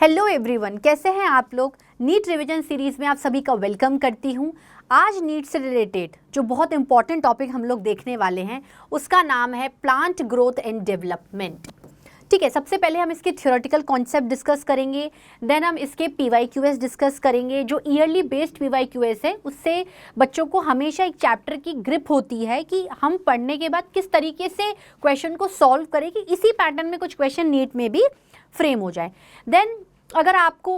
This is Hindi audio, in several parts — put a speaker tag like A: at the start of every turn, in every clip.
A: हेलो एवरीवन, कैसे हैं आप लोग। नीट रिवीजन सीरीज में आप सभी का वेलकम करती हूं। आज नीट से रिलेटेड जो बहुत इंपॉर्टेंट टॉपिक हम लोग देखने वाले हैं उसका नाम है प्लांट ग्रोथ एंड डेवलपमेंट। ठीक है, सबसे पहले हम इसके थ्योरेटिकल कॉन्सेप्ट डिस्कस करेंगे, देन हम इसके PYQS डिस्कस करेंगे। जो ईयरली बेस्ड PYQS है उससे बच्चों को हमेशा एक चैप्टर की ग्रिप होती है कि हम पढ़ने के बाद किस तरीके से क्वेश्चन को सॉल्व करें कि इसी पैटर्न में कुछ क्वेश्चन नीट में भी फ्रेम हो जाए। देन अगर आपको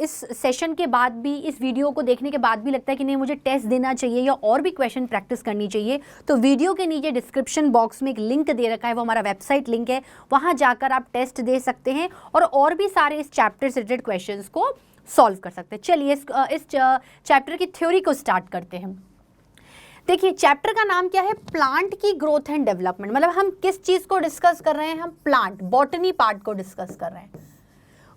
A: इस सेशन के बाद भी, इस वीडियो को देखने के बाद भी लगता है कि नहीं मुझे टेस्ट देना चाहिए या और भी क्वेश्चन प्रैक्टिस करनी चाहिए, तो वीडियो के नीचे डिस्क्रिप्शन बॉक्स में एक लिंक दे रखा है, वो हमारा वेबसाइट लिंक है, वहाँ जाकर आप टेस्ट दे सकते हैं और भी सारे इस चैप्टर से रिलेटेड क्वेश्चंस को सॉल्व कर सकते हैं। चलिए इस चैप्टर की थ्योरी को स्टार्ट करते हैं। देखिए, चैप्टर का नाम क्या है, प्लांट की ग्रोथ एंड डेवलपमेंट। मतलब हम किस चीज़ को डिस्कस कर रहे हैं, हम प्लांट बॉटनी पार्ट को डिस्कस कर रहे हैं।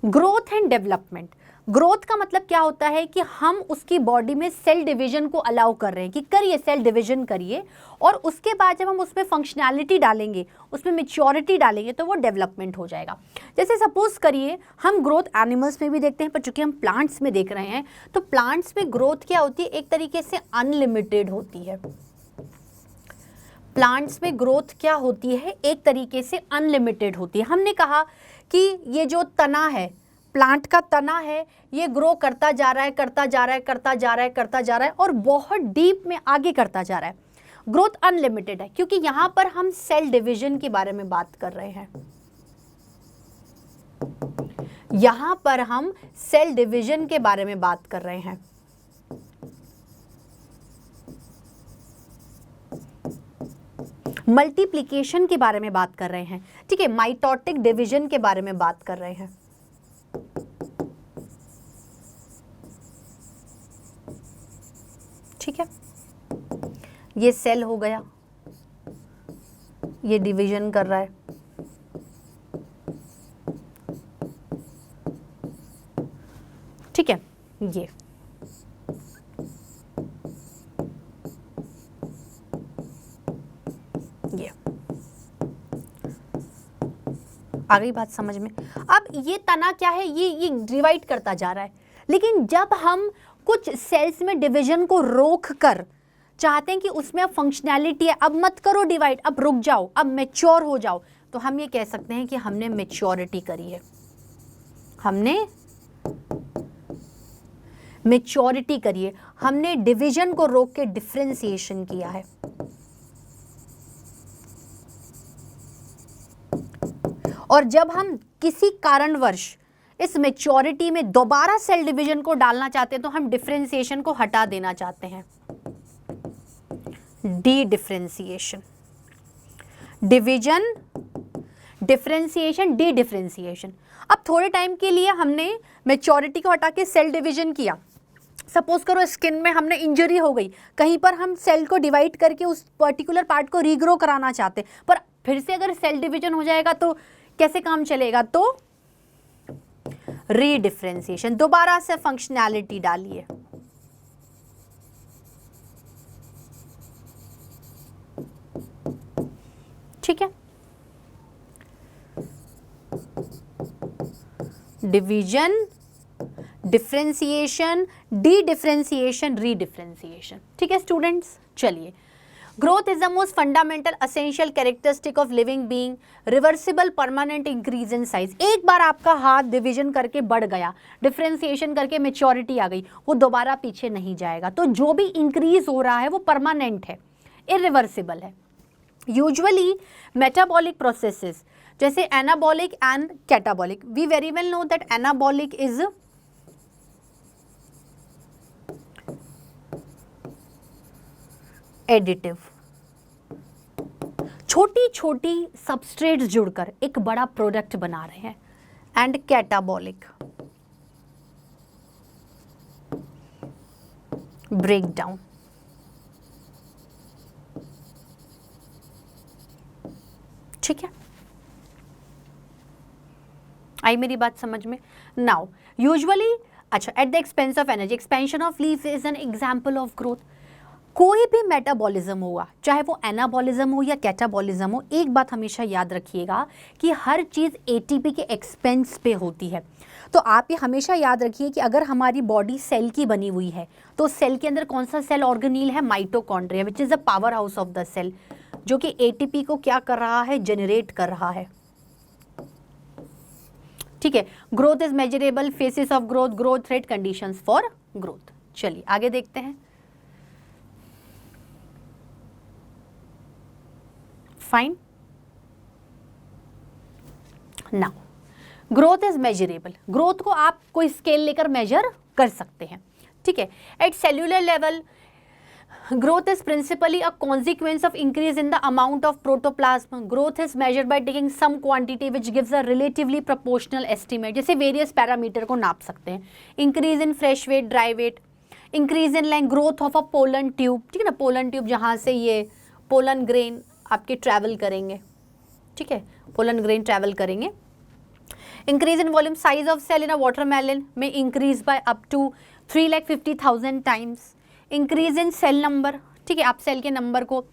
A: ग्रोथ एंड डेवलपमेंट, ग्रोथ का मतलब क्या होता है कि हम उसकी बॉडी में सेल डिवीजन को अलाउ कर रहे हैं कि करिए, सेल डिवीजन करिए, और उसके बाद जब हम उसमें फंक्शनैलिटी डालेंगे, उसमें मैच्योरिटी डालेंगे तो वो डेवलपमेंट हो जाएगा। जैसे सपोज करिए हम ग्रोथ एनिमल्स में भी देखते हैं, पर चूंकि हम प्लांट्स में देख रहे हैं तो प्लांट्स में ग्रोथ क्या होती है, एक तरीके से अनलिमिटेड होती है। प्लांट्स में ग्रोथ क्या होती है, एक तरीके से अनलिमिटेड होती है। हमने कहा कि ये जो तना है, प्लांट का तना है, ये ग्रो करता जा रहा है, करता जा रहा है, करता जा रहा है, करता जा रहा है और बहुत डीप में आगे करता जा रहा है। ग्रोथ अनलिमिटेड है क्योंकि यहां पर हम सेल डिवीजन के बारे में बात कर रहे हैं। यहां पर हम सेल डिवीजन के बारे में बात कर रहे हैं। मल्टीप्लिकेशन के बारे में बात कर रहे हैं। ठीक है, माइटोटिक डिवीजन के बारे में बात कर रहे हैं। ठीक है, ये सेल हो गया, ये डिवीजन कर रहा है। ठीक है, ये आ गई बात समझ में। अब ये तना क्या है, ये डिवाइड करता जा रहा है, लेकिन जब हम कुछ सेल्स में डिवीजन को रोक कर चाहते हैं कि उसमें अब फंक्शनैलिटी है, अब मत करो डिवाइड, अब रुक जाओ, अब मैच्योर हो जाओ, तो हम ये कह सकते हैं कि हमने मैच्योरिटी करी है। हमने मैच्योरिटी करी है, हमने डिवीजन को रोक के डिफरेंशिएशन किया है। और जब हम किसी कारणवश इस मैच्योरिटी में दोबारा सेल डिवीजन को डालना चाहते हैं तो हम डिफरेंशिएशन को हटा देना चाहते हैं, D differentiation. Division, differentiation, D differentiation. अब थोड़े टाइम के लिए हमने मैच्योरिटी को हटा के सेल डिवीजन किया। सपोज करो स्किन में हमने इंजरी हो गई, कहीं पर हम सेल को डिवाइड करके उस पर्टिकुलर पार्ट को रीग्रो कराना चाहते, पर फिर से अगर सेल डिवीजन हो जाएगा तो कैसे काम चलेगा, तो रीडिफरेंशिएशन, दोबारा से फंक्शनैलिटी डालिए। ठीक है, डिवीजन, डिफरेंशिएशन, डी डिफरेंशिएशन, रीडिफरेंशिएशन। ठीक है स्टूडेंट्स, चलिए। Growth is the most fundamental essential characteristic of living being, reversible permanent increase in size। एक बार आपका हाथ डिवीजन करके बढ़ गया, डिफरेंशिएशन करके मैच्योरिटी आ गई, वो दोबारा पीछे नहीं जाएगा। तो जो भी इंक्रीज हो रहा है वो परमानेंट है, इरिवर्सिबल है। यूजुअली मेटाबॉलिक प्रोसेसेस जैसे anabolic and catabolic, we very well know that anabolic is additive, छोटी छोटी सबस्ट्रेट्स जुड़कर एक बड़ा प्रोडक्ट बना रहे हैं, एंड कैटाबॉलिक ब्रेकडाउन। ठीक है, आई मेरी बात समझ में। नाउ यूजुअली, अच्छा, at the expense of energy, expansion of leaf is an example of growth. कोई भी मेटाबॉलिज्म होगा, चाहे वो एनाबॉलिज्म हो या कैटाबॉलिज्म हो, एक बात हमेशा याद रखिएगा कि हर चीज़ एटीपी के एक्सपेंस पे होती है। तो आप ये हमेशा याद रखिए कि अगर हमारी बॉडी सेल की बनी हुई है तो सेल के अंदर कौन सा सेल ऑर्गेनील है, mitochondria, which is the power house of the cell, जो कि एटीपी को क्या कर रहा है, जनरेट कर रहा है। ठीक है, growth is measurable, faces of growth, growth rate, conditions for growth. चलिए आगे देखते हैं। Fine, now growth is measurable. Growth को आप कोई स्केल लेकर मेजर कर सकते हैं। ठीक है, at cellular level growth is principally a consequence of increase in the amount of protoplasm. Growth is measured by taking some quantity which gives a relatively proportional estimate. जैसे various parameter को नाप सकते हैं, increase in fresh weight, dry weight, increase in length, growth of a pollen tube, ठीक है ना, pollen tube जहाँ से ये pollen grain आपके travel करेंगे, ठीक है, pollen grain travel करेंगे। Increase in volume, size of cell in a watermelon may increase by up to 3,50,000 times. Increase in cell number, ठीक है, आप सेल के नंबर को,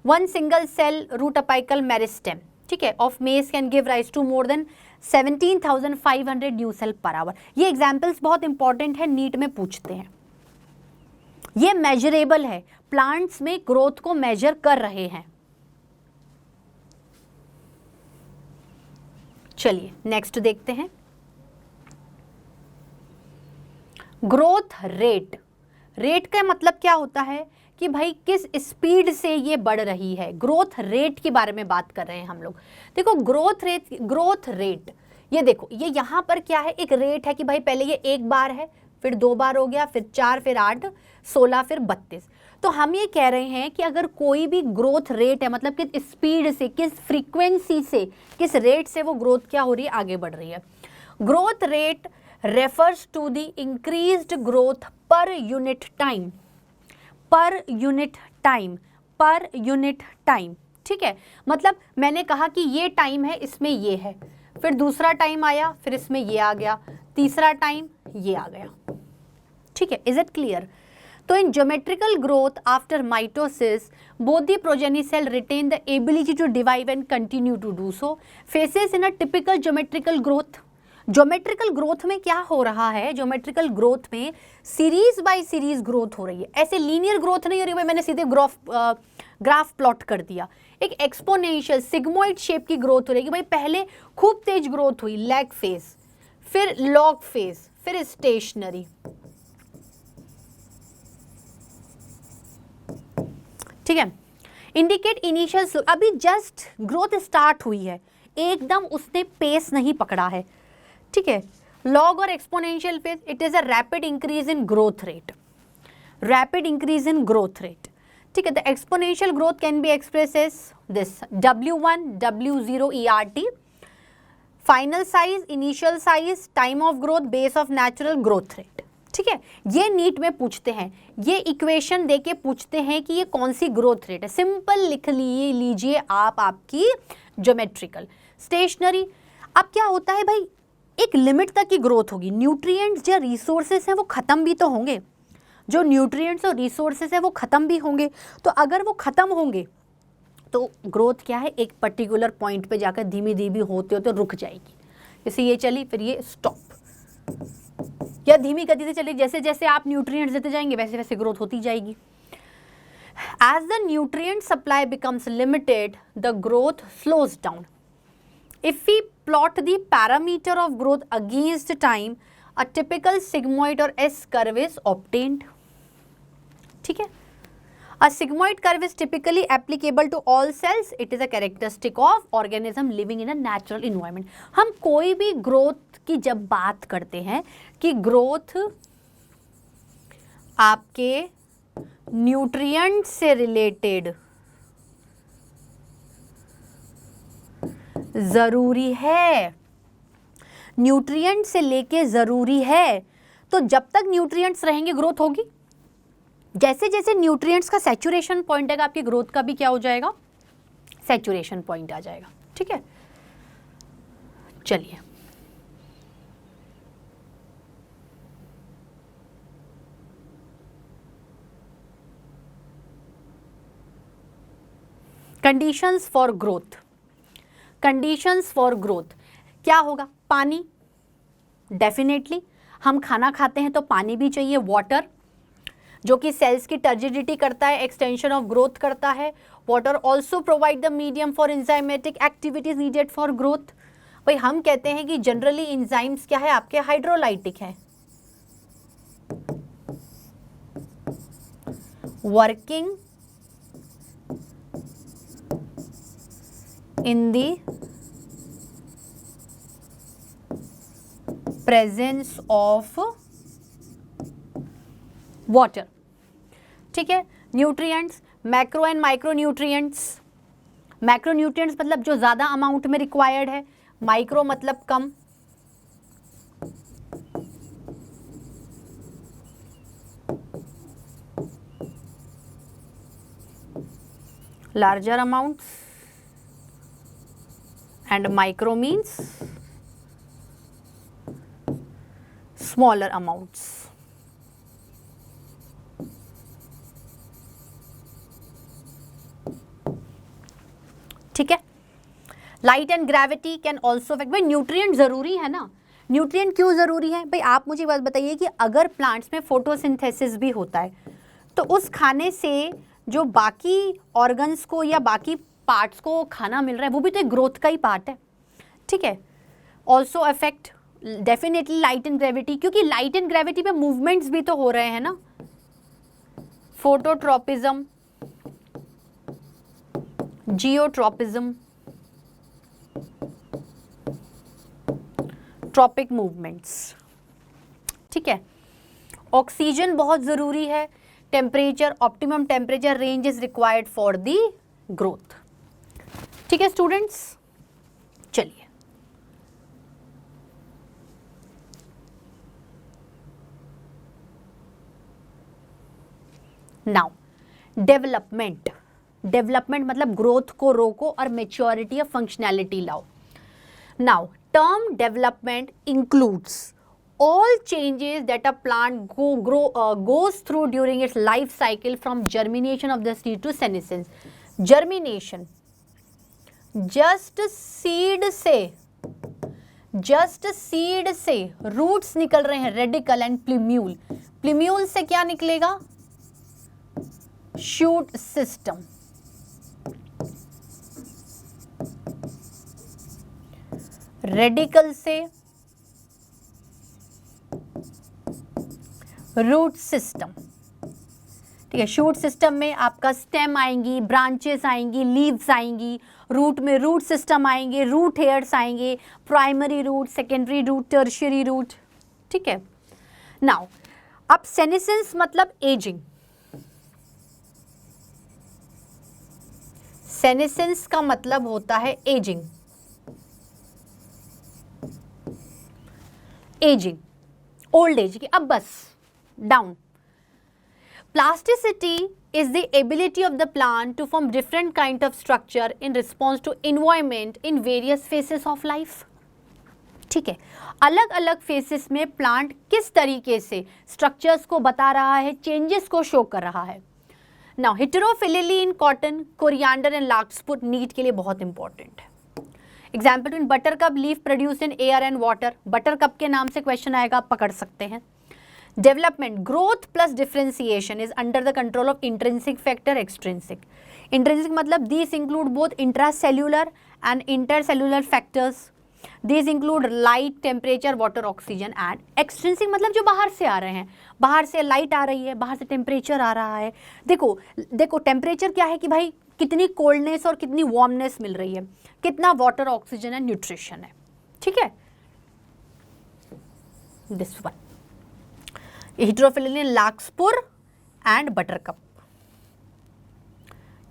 A: one single cell root apical meristem, ठीक है, of maize can give rise to more than 17,500 new cell per hour. ये एग्जाम्पल्स बहुत इंपॉर्टेंट है, नीट में पूछते हैं। ये मेजरेबल है, प्लांट्स में ग्रोथ को मेजर कर रहे हैं। चलिए नेक्स्ट देखते हैं, ग्रोथ रेट। रेट का मतलब क्या होता है कि भाई किस स्पीड से ये बढ़ रही है, ग्रोथ रेट के बारे में बात कर रहे हैं हम लोग। देखो ग्रोथ रेट ये देखो, ये यहाँ पर क्या है, एक रेट है कि भाई पहले ये एक बार है, फिर 2 बार हो गया, फिर 4, फिर 8, 16, फिर 32। तो हम ये कह रहे हैं कि अगर कोई भी ग्रोथ रेट है, मतलब किस स्पीड से, किस फ्रीक्वेंसी से, किस रेट से वो ग्रोथ क्या हो रही है, आगे बढ़ रही है। Growth rate refers to the increased growth per unit time, per unit time, per unit time, ठीक है। मतलब मैंने कहा कि ये टाइम है, इसमें ये है, फिर दूसरा टाइम आया, फिर इसमें ये आ गया, तीसरा टाइम ये आ गया, ठीक है। Is it clear? तो in geometrical growth after mitosis both the progeny cell retain the ability to divide and continue to do so. Phases in a typical geometrical growth. Geometrical growth में क्या हो रहा है, ज्योमेट्रिकल ग्रोथ में सीरीज बाय सीरीज ग्रोथ हो रही है, ऐसे लीनियर ग्रोथ नहीं हो रही है, मैंने सीधे ग्राफ प्लॉट कर दिया। एक एक्सपोनेंशियल सिग्मोइड शेप की ग्रोथ हो रही है कि भाई पहले खूब तेज ग्रोथ हुई, लैग फेज, फिर लॉग फेज, फिर स्टेशनरी, ठीक है। इंडिकेट इनिशियल, अभी जस्ट ग्रोथ स्टार्ट हुई है, एकदम उसने पेस नहीं पकड़ा है, ठीक है। लॉग और exponential pace, it is a rapid increase in growth rate, rapid increase in growth rate, ठीक है। The exponential growth can be express as this W1 W0 ERT, final size, initial size, time of growth, base of natural growth rate, ठीक है। ये नीट में पूछते हैं, ये इक्वेशन देके पूछते हैं कि ये कौन सी ग्रोथ रेट है, सिंपल लिख लीजिए आप आपकी ज्योमेट्रिकल। स्टेशनरी, अब क्या होता है भाई, एक लिमिट तक की ग्रोथ होगी, न्यूट्रिएंट्स या रिसोर्सेस हैं वो ख़त्म भी तो होंगे, जो न्यूट्रिएंट्स और रिसोर्सेस हैं वो ख़त्म भी होंगे, तो अगर वो ख़त्म होंगे तो ग्रोथ क्या है, एक पर्टिकुलर पॉइंट पे जाकर धीमी धीमी होते होते रुक जाएगी। जैसे ये चली, फिर ये स्टॉप, या धीमी गति से चली, जैसे जैसे आप न्यूट्रिएंट्स देते जाएंगे वैसे वैसे ग्रोथ होती जाएगी। As the nutrient supply becomes limited the growth slows down. If we plot the parameter of growth against time, a typical sigmoid or S curve is obtained. ठीक है, a sigmoid curve is typically applicable to all cells. It is a characteristic of organism living in a natural environment. हम कोई भी growth की जब बात करते हैं कि growth आपके nutrient से related जरूरी है, न्यूट्रिएंट से लेके जरूरी है, तो जब तक न्यूट्रिएंट्स रहेंगे ग्रोथ होगी। जैसे जैसे न्यूट्रिएंट्स का सैचुरेशन पॉइंट आएगा, आपकी ग्रोथ का भी क्या हो जाएगा, सैचुरेशन पॉइंट आ जाएगा, ठीक है। चलिए conditions for growth, conditions for growth क्या होगा? पानी, डेफिनेटली हम खाना खाते हैं तो पानी भी चाहिए, वाटर जो कि सेल्स की टर्जिडिटी करता है, एक्सटेंशन ऑफ ग्रोथ करता है। Water also provide the medium for enzymatic activities needed for growth. भाई हम कहते हैं कि जनरली एंजाइम्स क्या है आपके? हाइड्रोलाइटिक है, working in the presence of water. ठीक है, nutrients, macro and micro nutrients. Macro nutrients मतलब जो ज्यादा अमाउंट में रिक्वायर्ड है, माइक्रो मतलब कम। Larger amounts and micro means smaller amounts. ठीक है, light and gravity can also affect. भाई न्यूट्रिएंट जरूरी है ना, न्यूट्रिएंट क्यों जरूरी है? भाई आप मुझे बात बताइए कि अगर प्लांट्स में फोटोसिंथेसिस भी होता है तो उस खाने से जो बाकी ऑर्गन्स को या बाकी पार्ट्स को खाना मिल रहा है वो भी तो एक ग्रोथ का ही पार्ट है। ठीक है, also affect definitely light and gravity, क्योंकि लाइट एंड ग्रेविटी पे मूवमेंट्स भी तो हो रहे हैं ना। Phototropism, geotropism, tropic movements. ठीक है, ऑक्सीजन बहुत जरूरी है, temperature, optimum temperature range is required for the growth. ठीक है स्टूडेंट्स, चलिए नाउ डेवलपमेंट। डेवलपमेंट मतलब ग्रोथ को रोको और मेच्योरिटी ऑफ फंक्शनैलिटी लाओ। Now term development includes all changes that a plant goes through during its life cycle from germination of the seed to senescence. Germination, just seed से roots निकल रहे हैं, रेडिकल एंड प्लीम्यूल। प्लीम्यूल से क्या निकलेगा? Shoot system. रेडिकल से रूट सिस्टम। ठीक है, शूट सिस्टम में आपका स्टेम आएंगी, ब्रांचेस आएंगी, लीव्स आएंगी, रूट में रूट सिस्टम आएंगे, रूट हेयर्स आएंगे, primary root, secondary root, tertiary root. ठीक है, नाउ अब सेनेसेंस मतलब एजिंग। सेनेसेंस का मतलब होता है एजिंग। एजिंग, ओल्ड एज की, अब बस down. Plasticity is the ability of the plant to form different kind of structure in response to environment in various phases of life. ठीक है, अलग अलग फेसेस में प्लांट किस तरीके से स्ट्रक्चर्स को बता रहा है, चेंजेस को शो कर रहा है। Now heterophylly in cotton, coriander and larkspur need के लिए बहुत इंपॉर्टेंट है। Example in buttercup, leaf produce in air and water. Buttercup के नाम से क्वेश्चन आएगा, आप पकड़ सकते हैं। Development, growth plus differentiation is under the control of intrinsic factor, extrinsic. Intrinsic मतलब these include both intracellular and intercellular factors. These include light, temperature, water, oxygen and extrinsic मतलब जो बाहर से आ रहे हैं, बाहर से लाइट आ रही है, बाहर से टेम्परेचर आ रहा है। देखो टेम्परेचर क्या है कि भाई कितनी कोल्डनेस और कितनी वार्मनेस मिल रही है, कितना वाटर, ऑक्सीजन एंड न्यूट्रिशन है। ठीक है, this one heterophylly in larkspur and buttercup.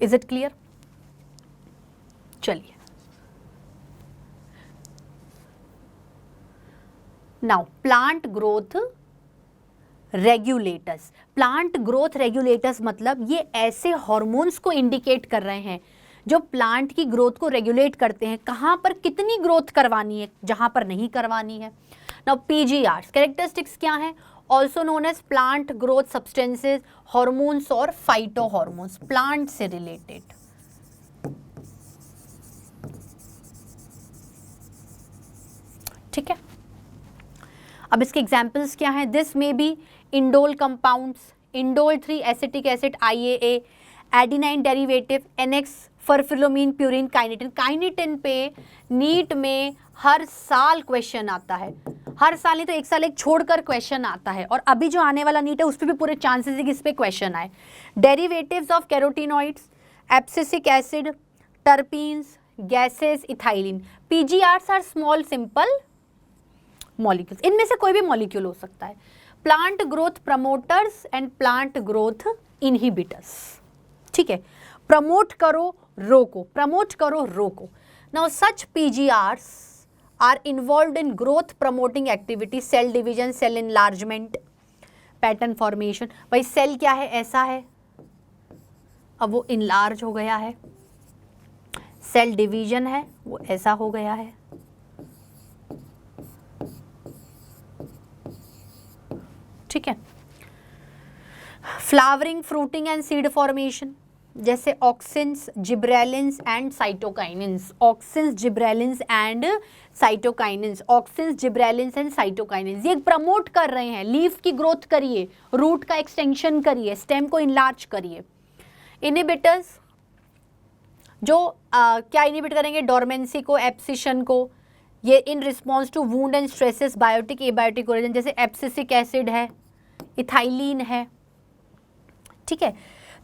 A: Is it clear? चलिए now plant growth regulators. Plant growth regulators मतलब ये ऐसे हार्मोन्स को इंडिकेट कर रहे हैं जो प्लांट की ग्रोथ को रेगुलेट करते हैं, कहां पर कितनी ग्रोथ करवानी है, जहां पर नहीं करवानी है। नाउ पीजीआर कैरेक्टरिस्टिक्स क्या है? Also known as plant growth substances, hormones और फाइटो हॉर्मोन्स, प्लांट से रिलेटेड। ठीक है, अब इसके एग्जाम्पल्स क्या हैं? दिस में बी indole compounds, indole 3 acetic acid IAA, adenine derivative NX, फरफिलोमीन, प्यूरिन, काइनेटिन। काइनेटिन पे नीट में हर साल क्वेश्चन आता है, हर साल नहीं तो एक साल एक छोड़कर क्वेश्चन आता है, और अभी जो आने वाला नीट है उस पर भी पूरे चांसेस है कि इस पे क्वेश्चन आए। Derivatives of carotenoids, abscisic acid, terpenes, gases, ethylene. PGRs are small simple molecules, इनमें से कोई भी मॉलिक्यूल हो सकता है। Plant growth promoters and plant growth inhibitors, ठीक है, प्रमोट करो रोको, प्रमोट करो रोको। Now such PGRs are involved in growth promoting activity, cell division, cell enlargement, pattern formation. भाई सेल क्या है? ऐसा है, अब वो इनलार्ज हो गया है। सेल डिवीजन है, वो ऐसा हो गया है। ठीक है, flowering, fruiting and seed formation, जैसे auxins, gibberellins and cytokinins. Auxins, gibberellins and cytokinins, auxins, gibberellins and cytokinins, ये प्रमोट कर रहे हैं लीफ की ग्रोथ करिए, रूट का एक्सटेंशन करिए, स्टेम को इनलार्ज करिए। इनहिबिटर्स जो क्या इनहिबिट करेंगे? डोरमेंसी को, एब्सिशन को, ये in response to wound and stresses, biotic abiotic origin, जैसे एब्सिसिक एसिड है, इथाइलिन है। ठीक है,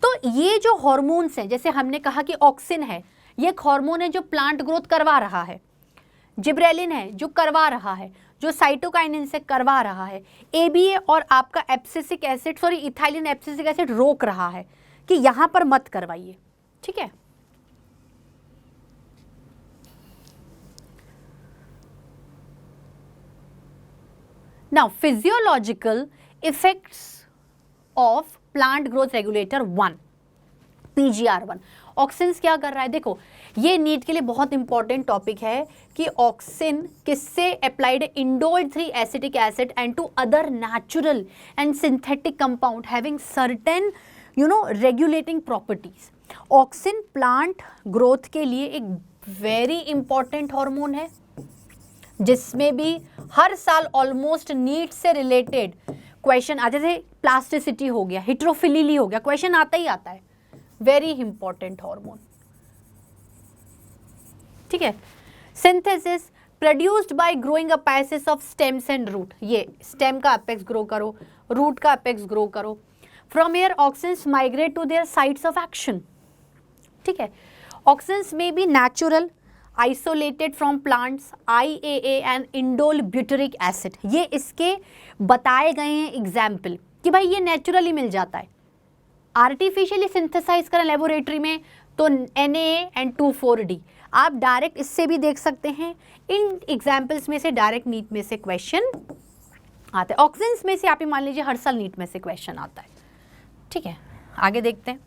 A: तो ये जो हार्मोन्स हैं, जैसे हमने कहा कि ऑक्सिन है, ये एक हार्मोन है जो प्लांट ग्रोथ करवा रहा है, जिब्रेलिन है जो करवा रहा है, जो साइटोकाइनिन से करवा रहा है, ABA और आपका abscisic acid, sorry ethylene abscisic acid रोक रहा है कि यहां पर मत करवाइए। ठीक है, now physiological effects of plant growth regulator 1, PGR1। Auxins क्या कर रहा है? देखो ये नीट के लिए बहुत इंपॉर्टेंट टॉपिक है कि ऑक्सिन किससे applied? Indole 3 acetic acid and to other natural and synthetic compound having certain regulating properties. Auxin plant growth के लिए एक वेरी इंपॉर्टेंट हार्मोन है, जिसमें भी हर साल ऑलमोस्ट नीट से रिलेटेड क्वेश्चन आते थे। प्लास्टिसिटी हो गया, हिट्रोफिली हो गया, क्वेश्चन आता ही आता है। Very important hormone. ठीक है, synthesis produced by growing apex of stems and root. ये स्टेम का अपेक्स ग्रो करो, रूट का अपेक्स ग्रो करो। From here auxins migrate to their sites of action. ठीक है, ऑक्सिन्स में be natural, isolated from plants, IAA and indole butyric acid. ये इसके बताए गए हैं एग्जाम्पल कि भाई ये नेचुरली मिल जाता है। आर्टिफिशियली सिंथेसाइज करें लेबोरेटरी में तो NaA एंड 2,4-D। आप डायरेक्ट इससे भी देख सकते हैं। इन एग्जाम्पल्स में से डायरेक्ट नीट में से क्वेश्चन आता है। ऑक्सिन्स में से आप ही मान लीजिए हर साल नीट में से क्वेश्चन आता है। ठीक है, आगे देखते हैं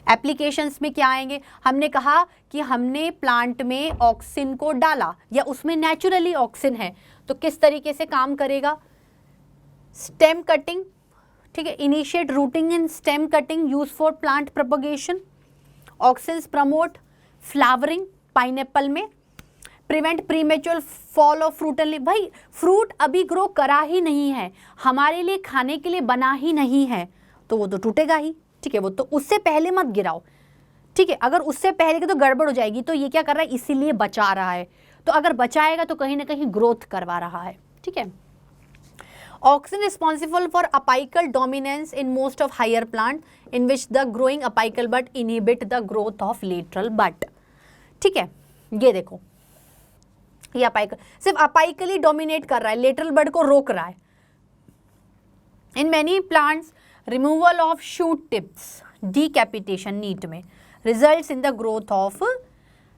A: एप्लीकेशंस में क्या आएंगे। हमने कहा कि हमने प्लांट में ऑक्सिन को डाला या उसमें नेचुरली ऑक्सिन है तो किस तरीके से काम करेगा? स्टेम कटिंग, ठीक है, initiate rooting in stem cutting use for plant propagation. Auxins promote flowering pineapple में, prevent premature fall of fruit and leaf. भाई फ्रूट अभी ग्रो करा ही नहीं है, हमारे लिए खाने के लिए बना ही नहीं है, तो वो तो टूटेगा ही। ठीक है, वो तो उससे पहले मत गिराओ। ठीक है, अगर उससे पहले की तो गड़बड़ हो जाएगी। तो ये क्या कर रहा है? इसीलिए बचा रहा है। तो अगर बचाएगा तो कहीं ना कहीं ग्रोथ करवा रहा है। ठीक है, auxin responsible for apical dominance in most of higher plant in which the growing apical bud inhibit the growth of lateral bud. ठीक है, ये देखो ये अपाइकल सिर्फ अपाइकली डोमिनेट कर रहा है, लेटरल बड को रोक रहा है। In many plants removal of shoot tips, decapitation NEET में, results in the growth of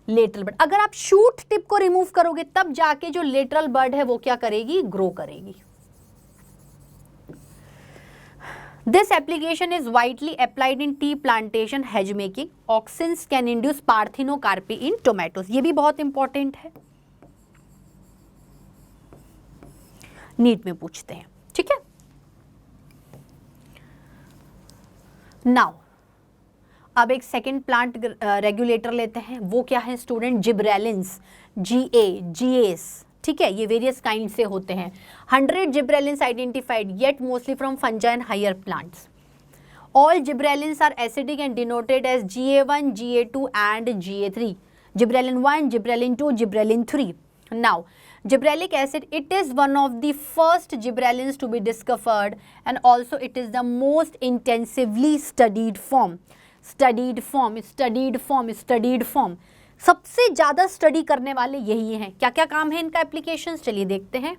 A: lateral bud. अगर आप शूट टिप को रिमूव करोगे तब जाके जो लेटरल बड है वो क्या करेगी? ग्रो करेगी। This application is widely applied in tea plantation hedge making. Auxins can induce parthenocarpy in tomatoes. ये भी बहुत इंपॉर्टेंट है, नीट में पूछते हैं। ठीक है, नाउ अब एक सेकेंड प्लांट रेगुलेटर लेते हैं, वो क्या है स्टूडेंट? जिब्रेलिन्स, GAS, ठीक है, ये वेरियस काइंड से होते हैं। 100 gibberellins identified, yet mostly from fungi and higher plants. All gibberellins are acidic and denoted as GA1, GA2 and GA3. Gibberellin 1, Gibberellin 2, Gibberellin 3. Now, gibberellic acid, it is one of the first gibberellins to be discovered and also it is the most intensively studied form. Studied form. सबसे ज़्यादा स्टडी करने वाले यही हैं। क्या क्या काम है इनका, एप्लीकेशंस, चलिए देखते हैं।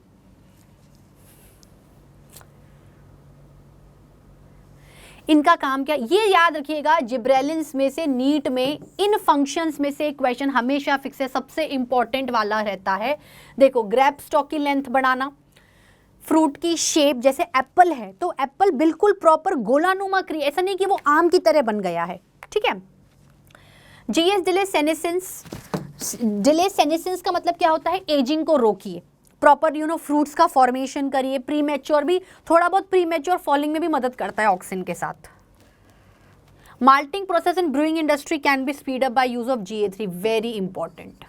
A: इनका काम क्या, ये याद रखिएगा, जिब्रेलिन्स में से नीट में इन फंक्शंस में से एक क्वेश्चन हमेशा फिक्स है, सबसे इंपॉर्टेंट वाला रहता है। देखो, ग्रेप स्टॉक की लेंथ बढ़ाना, फ्रूट की शेप, जैसे एप्पल है तो एप्पल बिल्कुल प्रॉपर गोलानुमा ऐसा नहीं कि वो आम की तरह बन गया है, ठीक है। GS डिले सेनेसेंस का मतलब क्या होता है? एजिंग को रोकिए, प्रॉपर फ्रूट्स का फॉर्मेशन करिए, प्रीमेच्योर भी, थोड़ा बहुत प्रीमेच्योर फॉलिंग में भी मदद करता है ऑक्सिन के साथ। Malting process in brewing industry can be speed up by use of GA3, very important,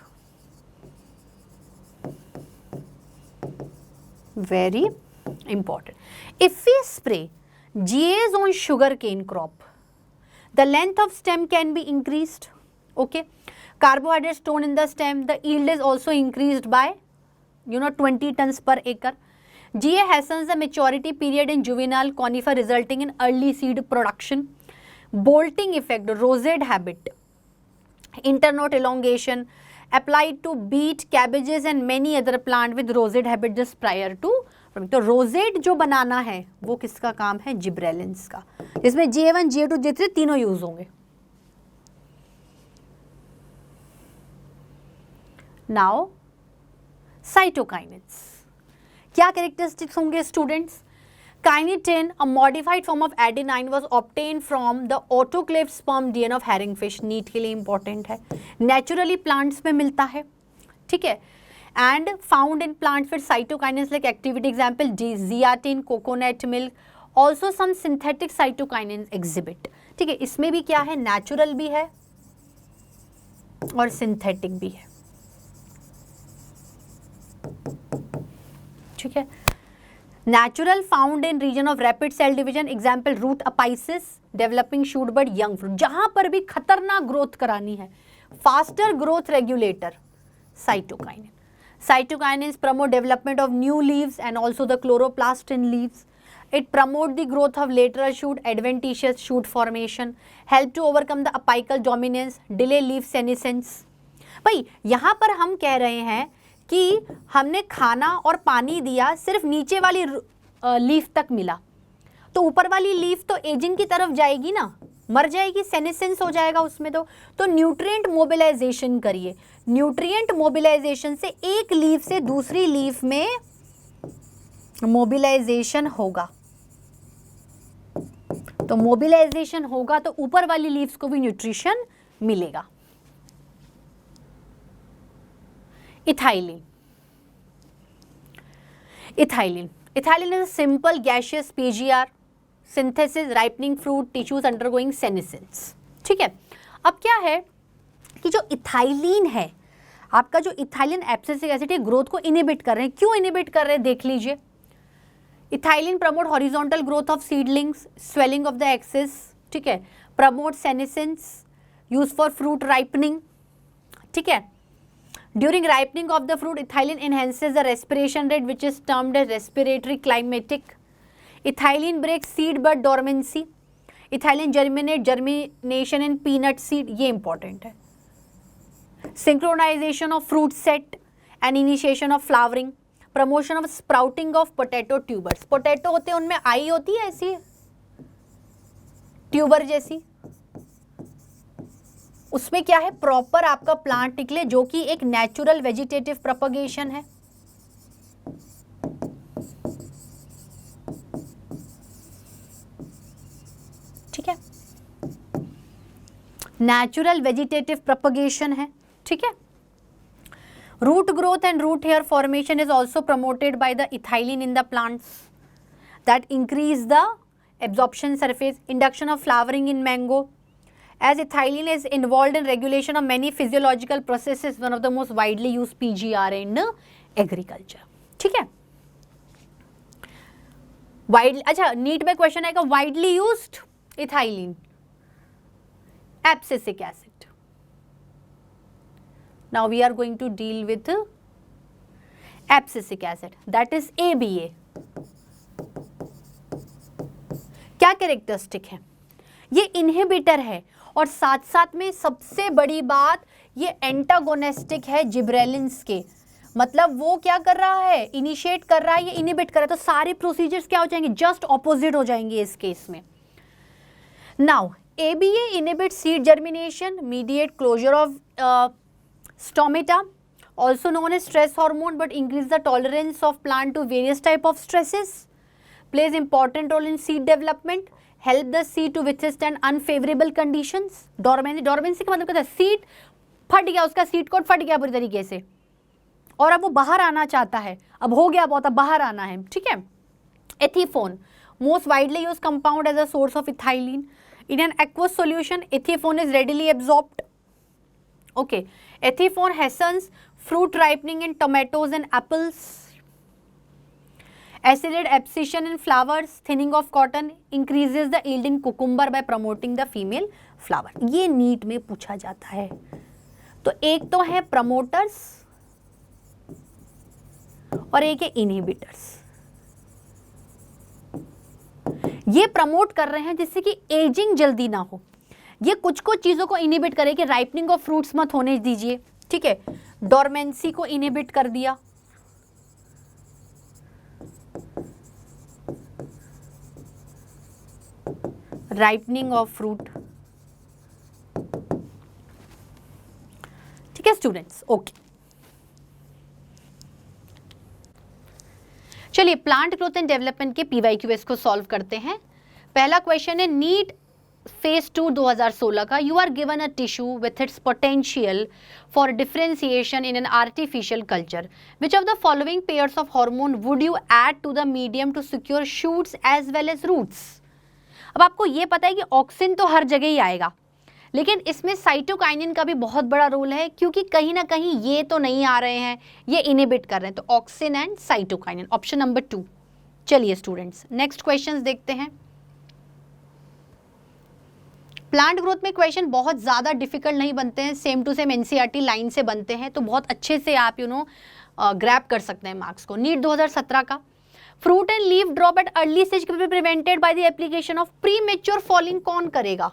A: very important. If we spray GAs on sugarcane crop, the length of stem can be increased. Okay, carbohydrates stored in the stem, the yield is also increased by 20 tons per acre. GA hastens the maturity period in juvenile conifer, resulting in early seed production. Bolting effect, rosette habit, internode elongation, applied to beet, cabbages and many other plant with rosette habit just prior to. तो रोजेट जो बनाना है वो किसका काम है? जिब्रेलिन्स का, जिसमें GA1, GA2, GA3 तीनों यूज होंगे। नाउ साइटोकाइनेट्स, क्या कैरेक्टरिस्टिक्स होंगे students? Kynetin, a modified form of adenine, was obtained from the autoclaved sperm DNA of herringfish. NEET के लिए इंपॉर्टेंट है, नेचुरली प्लांट्स में मिलता है, ठीक है, and found in plants with cytokinins like activity, example zeatin, coconut milk, also some synthetic cytokinins exhibit, ठीक है। इसमें भी क्या है? नेचुरल भी है और सिंथेटिक भी है, ठीक है। Natural found in region of rapid cell division, example root apices, developing shoot bud, young fruit. जहां पर भी खतरनाक ग्रोथ करानी है, faster growth regulator, cytokinin. Cytokinins promote development of new leaves and also the chloroplast in leaves. It promote the growth of lateral shoot, adventitious shoot formation, help to overcome the apical dominance, delay leaf senescence. भाई यहाँ पर हम कह रहे हैं कि हमने खाना और पानी दिया, सिर्फ नीचे वाली लीफ तक मिला, तो ऊपर वाली लीफ तो एजिंग की तरफ जाएगी ना, मर जाएगी, सेनेसेंस हो जाएगा उसमें। तो न्यूट्रिएंट मोबिलाइजेशन करिए, न्यूट्रिएंट मोबिलाइजेशन से एक लीफ से दूसरी लीफ में मोबिलाइजेशन होगा, तो मोबिलाइजेशन होगा तो ऊपर वाली लीव्स को भी न्यूट्रिशन मिलेगा। Ethylene. Ethylene is a simple gaseous PGR synthesis ripening fruit tissues undergoing senescence, ठीक है। अब क्या है कि जो इथाइलिन है, आपका जो इथाइलिन एब्सिसिक एसिड है, ग्रोथ को इनिबिट कर रहे हैं। क्यों इनिबिट कर रहे हैं देख लीजिए। Ethylene promote horizontal growth of seedlings, swelling of the axis, ठीक है, promote senescence, use for fruit ripening, ठीक है। During ripening of the fruit, ethylene enhances the respiration rate, which is termed as respiratory climatic. Ethylene breaks seed bud dormancy. Ethylene germination in peanut seed, ये important है। Synchronization of fruit set and initiation of flowering. Promotion of sprouting of potato tubers. Potato होते हैं, उनमें आई होती है ऐसी ट्यूबर जैसी, उसमें क्या है? प्रॉपर आपका प्लांट निकले, जो कि एक नेचुरल वेजिटेटिव प्रोपगेशन है। ठीक है, नेचुरल वेजिटेटिव प्रोपगेशन है, ठीक है। Root growth and root hair formation is also promoted by the ethylene in the plants that increase the absorption surface, induction of flowering in mango, As ethylene is involved in regulation of many physiological processes, one of the most widely used PGR in agriculture. ठीक है, वाइड, अच्छा नीट में क्वेश्चन आएगा widely used ethylene, abscisic acid. Now we are going to deal with abscisic acid, that is ABA. क्या कैरेक्टरिस्टिक है? ये इनहिबिटर है और साथ साथ में सबसे बड़ी बात ये एंटागोनिस्टिक है जिब्रेलिन्स के. मतलब वो क्या कर रहा है, इनिशिएट कर रहा है, ये इनिबिट कर रहा है. तो सारे प्रोसीजर्स क्या हो जाएंगे, जस्ट ऑपोजिट हो जाएंगे इस केस में. Now ABA inhibit seed germination, mediate closure of stomata, also known as stress hormone, but increase the tolerance of plant to various type of stresses, plays important role in seed development, help the seed to withstand unfavorable conditions. dormancy का मतलब क्या है, सीड फट गया, उसका सीड कोड फट गया पूरी तरीके से और अब वो बाहर आना चाहता है, अब हो गया बहुत, अब बाहर आना है. ठीक है. Ethephon, most widely use compound as a source of ethylene. in an aqueous solution ethiphone is readily absorbed. Okay, ethiphone hastens fruit ripening in tomatoes and apples. Acid abscission in flowers, thinning of cotton, increases the yield in cucumber by promoting the female flower. ये नीट में पूछा जाता है. तो एक तो है प्रमोटर्स और एक है इनहिबिटर्स. ये प्रमोट कर रहे हैं जिससे कि एजिंग जल्दी ना हो. ये कुछ कुछ चीजों को इनहिबिट करे कि राइपनिंग ऑफ फ्रूट्स मत होने दीजिए. ठीक है, डोरमेंसी को इनहिबिट कर दिया. Ripening of fruit. ठीक है स्टूडेंट्स, ओके. चलिए प्लांट ग्रोथ एंड डेवलपमेंट के PYQs को सॉल्व करते हैं. पहला क्वेश्चन है नीट फेज 2 2016 का. You are given a tissue with its potential for differentiation in an artificial culture. Which of the following pairs of hormone would you add to the medium to secure shoots as well as roots. अब आपको ये पता है कि ऑक्सिन तो हर जगह ही आएगा, लेकिन इसमें साइटोकाइनिन का भी बहुत बड़ा रोल है क्योंकि कहीं ना कहीं ये तो नहीं आ रहे हैं, ये इनहिबिट कर रहे हैं. तो auxin and cytokinin, option number 2. चलिए स्टूडेंट्स नेक्स्ट क्वेश्चंस देखते हैं. प्लांट ग्रोथ में क्वेश्चन बहुत ज़्यादा डिफिकल्ट नहीं बनते हैं, same to same NCERT line से बनते हैं, तो बहुत अच्छे से आप ग्रैब कर सकते हैं मार्क्स को. नीट 2017 का. Fruit and leaf drop at early stage can be prevented by the application of pre mature falling. कौन करेगा?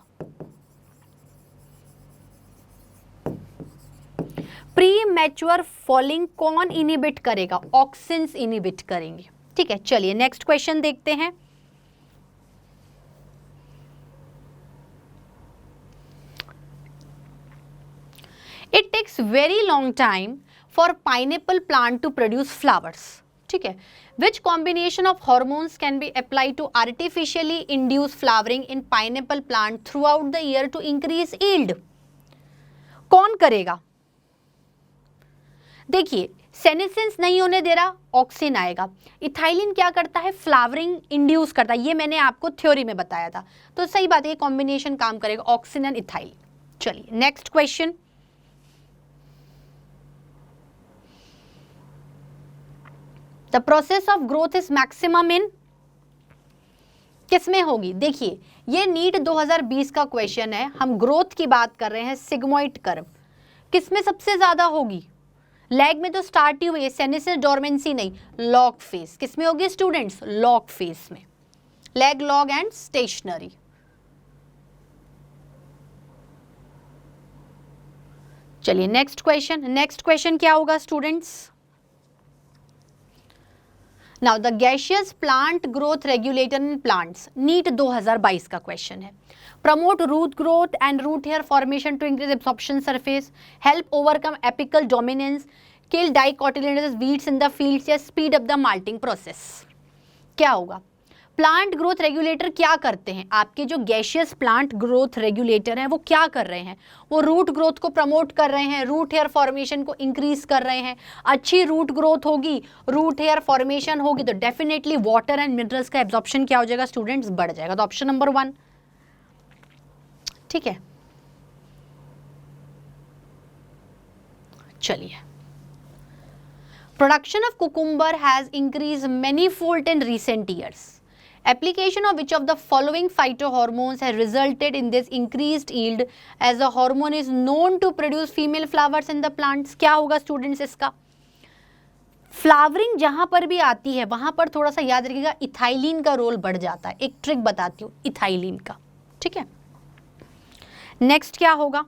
A: प्री मैच्योर फॉलिंग कौन इनहिबिट करेगा? ऑक्सिन्स इनहिबिट करेंगे. ठीक है, चलिए नेक्स्ट क्वेश्चन देखते हैं. It takes very long time for pineapple plant to produce flowers. ठीक है, which combination of hormones can be applied to artificially induce flowering in pineapple plant throughout the year to increase yield? कौन करेगा? देखिए सेनेसेंस नहीं होने दे रहा, ऑक्सिन आएगा. इथाइलिन क्या करता है? फ्लावरिंग इंड्यूस करता है, ये मैंने आपको थ्योरी में बताया था. तो सही बात है, ये कॉम्बिनेशन काम करेगा, ऑक्सिन एंड इथाइलिन. चलिए next question. The process of growth is maximum in, किसमें होगी? देखिए ये नीट 2020 का क्वेश्चन है, हम ग्रोथ की बात कर रहे हैं. सिग्मोइड कर्व किसमें सबसे ज्यादा होगी? लैग में तो स्टार्ट ही हुई है, सेनेसेंस डोरमेंसी नहीं, लॉग फेज. किसमें होगी स्टूडेंट्स? लॉग फेज में. Lag, log and stationary. चलिए नेक्स्ट क्वेश्चन. नेक्स्ट क्वेश्चन क्या होगा students? Now the gaseous plant growth regulator in plants. NEET 2022 का क्वेश्चन है. Promote root growth and root hair formation to increase absorption surface, help overcome apical dominance, kill dicotyledonous weeds in the fields या speed up the malting process. क्या होगा? प्लांट ग्रोथ रेगुलेटर क्या करते हैं? आपके जो गैसियस प्लांट ग्रोथ रेगुलेटर हैं वो क्या कर रहे हैं? वो रूट ग्रोथ को प्रमोट कर रहे हैं, रूट हेयर फॉर्मेशन को इंक्रीज कर रहे हैं. अच्छी रूट ग्रोथ होगी, रूट हेयर फॉर्मेशन होगी तो डेफिनेटली वाटर एंड मिनरल्स का एब्जॉर्प्शन क्या हो जाएगा स्टूडेंट्स? बढ़ जाएगा. तो ऑप्शन नंबर 1. ठीक है, चलिए, production of cucumber has increase manifold in recent years. Application of which of the following phytohormones has resulted in this increased yield as the hormone is known to produce female flowers in the plants? क्या होगा स्टूडेंट्स इसका? फ्लावरिंग जहां पर भी आती है वहां पर थोड़ा सा याद रखिएगा इथाइलिन का रोल बढ़ जाता है. एक ट्रिक बताती हूँ इथाइलिन का, ठीक है. नेक्स्ट क्या होगा?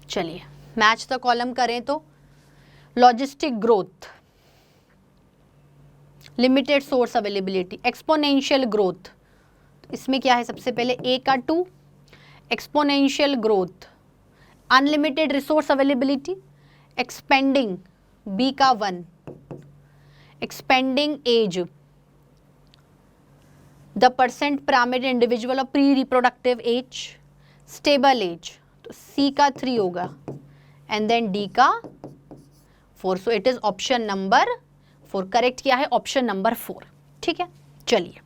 A: चलिए मैच द कॉलम करें तो logistic growth, limited source availability, exponential growth. इसमें क्या है? सबसे पहले ए का 2, exponential growth, unlimited resource availability, expanding B का 1, expanding age, the percent pyramid individual of pre reproductive age, stable age, तो सी का 3 होगा एंड देन डी का 4. So it is option number 4. Correct क्या है? Option number 4. ठीक है, चलिए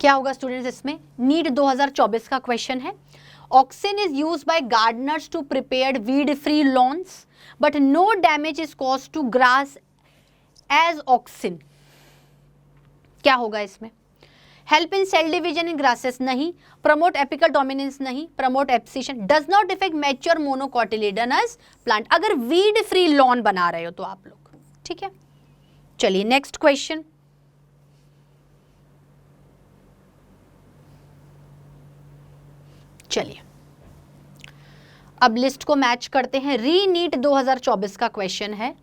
A: क्या होगा स्टूडेंट्स इसमें? नीट 2024 का क्वेश्चन है. Auxin is used by gardeners to prepare weed free lawns but no damage is caused to grass as auxin. क्या होगा इसमें? Help in cell division in grasses नहीं, प्रमोट एपिकल डोमिनेंस नहीं, promote abscission, does not effect mature monocotyledonous plant. अगर वीड फ्री लॉन बना रहे हो तो आप लोग, ठीक है. चलिए नेक्स्ट क्वेश्चन. चलिए अब लिस्ट को मैच करते हैं. री नीट 2024 का क्वेश्चन है.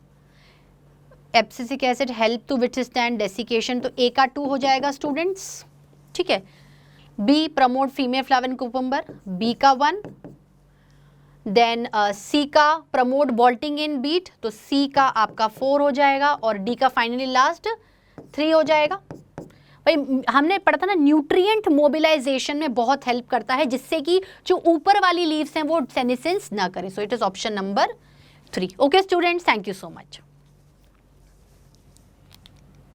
A: Abscisic acid help to withstand desiccation, तो ए का 2 हो जाएगा स्टूडेंट्स, ठीक है. B promote female flower in cucumber, B का 1. देन सी का प्रमोट बॉल्टिंग इन बीट, तो सी का आपका 4 हो जाएगा और डी का फाइनली लास्ट 3 हो जाएगा. भाई हमने पढ़ा था ना न्यूट्रिएंट मोबिलाइजेशन में बहुत हेल्प करता है जिससे कि जो ऊपर वाली लीव्स हैं वो सेनेसेंस ना करें. So it is option number 3. Okay students, thank you so much.